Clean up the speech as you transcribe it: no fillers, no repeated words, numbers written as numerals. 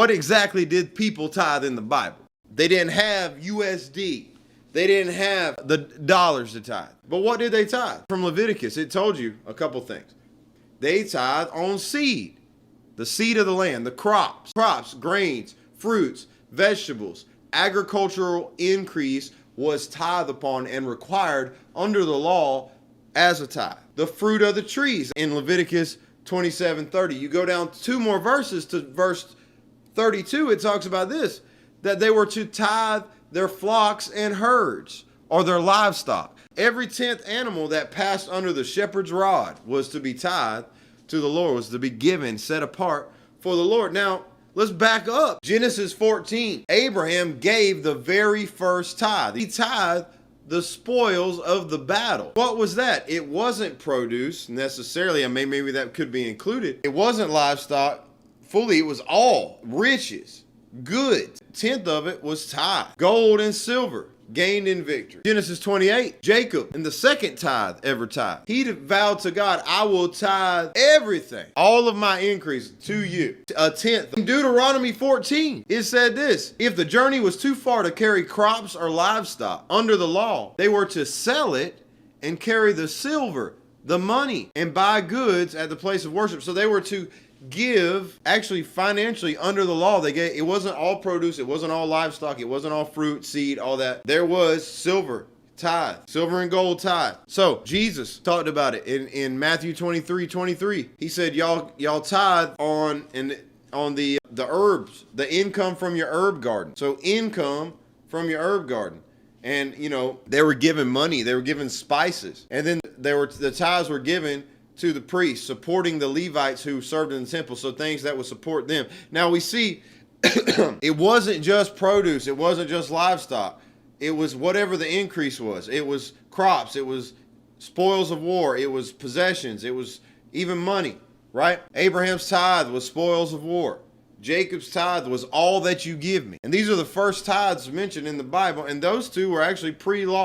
What exactly did people tithe in the Bible? They didn't have USD. They didn't have the dollars to tithe. But what did they tithe? From Leviticus, it told you a couple things. They tithe on seed, the seed of the land, the crops, grains, fruits, vegetables. Agricultural increase was tithe upon and required under the law as a tithe. The fruit of the trees in Leviticus 27:30. You go down 2 more verses to verse 32, it talks about this, that they were to tithe their flocks and herds, or their livestock. Every 10th animal that passed under the shepherd's rod was to be tithed to the Lord, was to be given, set apart for the Lord. Now, let's back up. Genesis 14. Abraham gave the very first tithe. He tithed the spoils of the battle. What was that? It wasn't produce necessarily. I mean, maybe that could be included. It wasn't livestock fully. It was all riches, goods. 10th of it was tithe. Gold and silver gained in victory. Genesis 28, Jacob, in the second tithe ever tithe, he vowed to God, I will tithe everything, all of my increase to you, a 10th. In Deuteronomy 14, it said this, if the journey was too far to carry crops or livestock under the law, they were to sell it and carry the silver, the money, and buy goods at the place of worship. So they were to give, actually financially under the law, they gave, it wasn't all produce, it wasn't all livestock, it wasn't all fruit, seed, all that. There was silver tithe, silver and gold tithe. So Jesus talked about it in Matthew 23:23. He said, y'all tithe on the herbs, the income from your herb garden. So income from your herb garden. And they were given money, they were given spices, and then the tithes were given to the priests, supporting the Levites who served in the temple, so things that would support them. Now we see it wasn't just produce, it wasn't just livestock, it was whatever the increase was. It was crops, it was spoils of war, it was possessions, it was even money, right? Abraham's tithe was spoils of war. Jacob's tithe was all that you give me. And these are the first tithes mentioned in the Bible, and those two were actually pre-law.